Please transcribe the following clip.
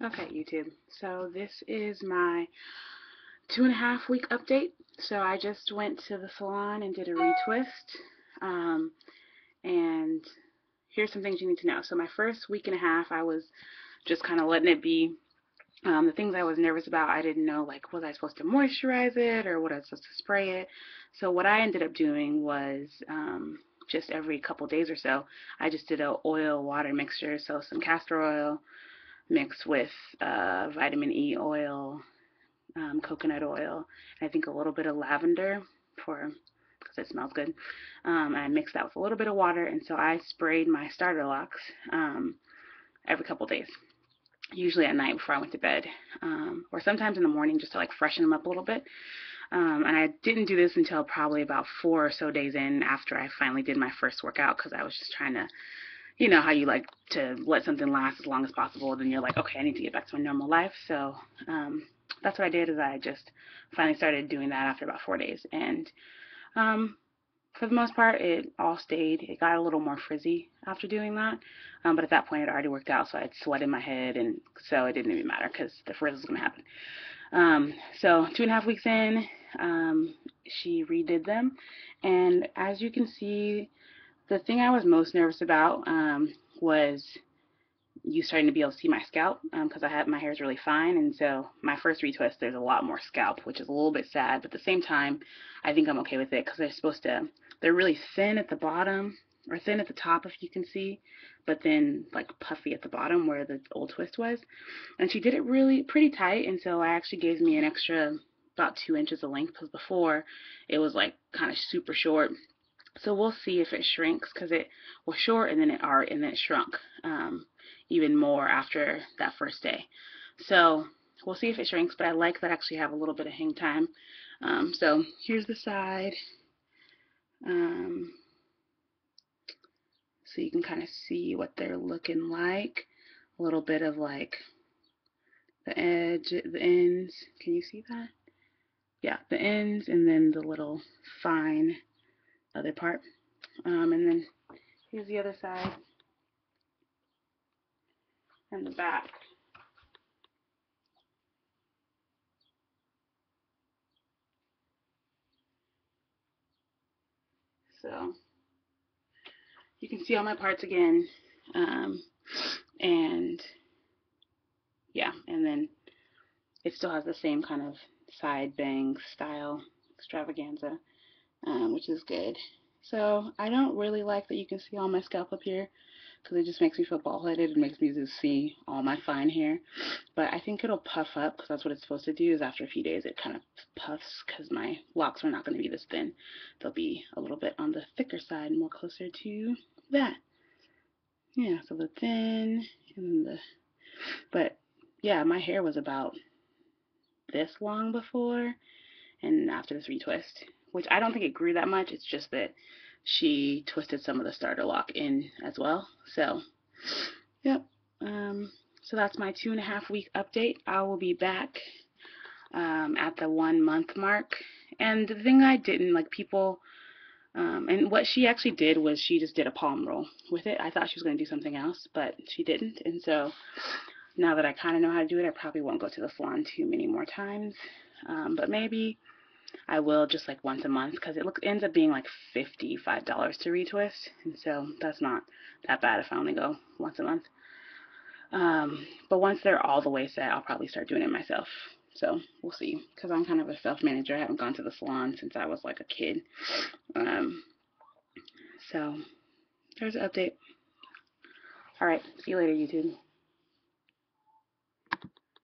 Okay, YouTube. So this is my 2.5 week update. So I just went to the salon and did a retwist. Um, and here's some things you need to know. So my first week and a half, I was just kind of letting it be. The things I was nervous about, I didn't know, like, was I supposed to moisturize it or was I supposed to spray it? So what I ended up doing was just every couple days or so, I just did a oil water mixture. So some castor oil mixed with vitamin E oil, coconut oil, and I think a little bit of lavender for because it smells good. And I mixed that with a little bit of water, and so I sprayed my starter locks every couple days, usually at night before I went to bed, or sometimes in the morning just to like freshen them up a little bit. And I didn't do this until probably about 4 or so days in after I finally did my first workout because I was just trying to, you know, how you like to let something last as long as possible. Then you're like, okay, I need to get back to my normal life. So that's what I did. Is I just finally started doing that after about 4 days, and um, for the most part, it all stayed. It got a little more frizzy after doing that, but at that point, it already worked out. So I had sweat in my head, and so it didn't even matter because the frizz was going to happen. So 2.5 weeks in, she redid them, and as you can see, the thing I was most nervous about was you starting to be able to see my scalp because I have my hair is really fine, and so my first retwist there's a lot more scalp, which is a little bit sad, but at the same time I think I'm okay with it because they're really thin at the bottom or thin at the top if you can see, but then like puffy at the bottom where the old twist was. And she did it really pretty tight, and so it actually gives me an extra about 2 inches of length because before it was like kind of super short. So we'll see if it shrinks because it was short and then it shrunk even more after that first day. So we'll see if it shrinks, but I like that I actually have a little bit of hang time. So here's the side. Um, so you can kind of see what they're looking like. A little bit of like the edge, the ends. Can you see that? Yeah, the ends and then the little fine other part. And then here's the other side and the back. So you can see all my parts again. Um, and yeah, and then it still has the same kind of side bang style extravaganza, which is good. So I don't really like that you can see all my scalp up here because it just makes me feel bald headed. It makes me just see all my fine hair. But I think it'll puff up because that's what it's supposed to do. Is after a few days it kind of puffs because my locks are not going to be this thin. They'll be a little bit on the thicker side, more closer to that. Yeah, so the thin and the, but yeah, my hair was about this long before, and after this retwist, which I don't think it grew that much. It's just that she twisted some of the starter lock in as well. So, yep. Um, so that's my 2.5 week update. I will be back at the 1 month mark. And the thing I didn't like, people, and what she actually did was she just did a palm roll with it. I thought she was going to do something else, but she didn't. And so now that I kind of know how to do it, I probably won't go to the salon too many more times. But maybe I will just like once a month because ends up being like $55 to retwist, and so that's not that bad if I only go once a month. But once they're all the way set, I'll probably start doing it myself. So we'll see because I'm kind of a self manager. I haven't gone to the salon since I was like a kid. Um, so there's an update. All right, see you later, YouTube.